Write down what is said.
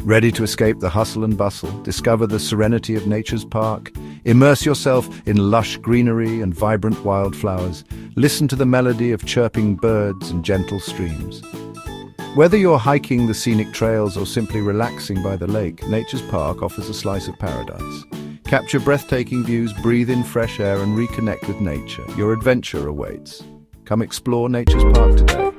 Ready to escape the hustle and bustle, discover the serenity of nature's park, immerse yourself in lush greenery and vibrant wildflowers, listen to the melody of chirping birds and gentle streams. Whether you're hiking the scenic trails or simply relaxing by the lake, Nature's Park offers a slice of paradise. Capture breathtaking views, breathe in fresh air and reconnect with nature. Your adventure awaits. Come explore Nature's Park today.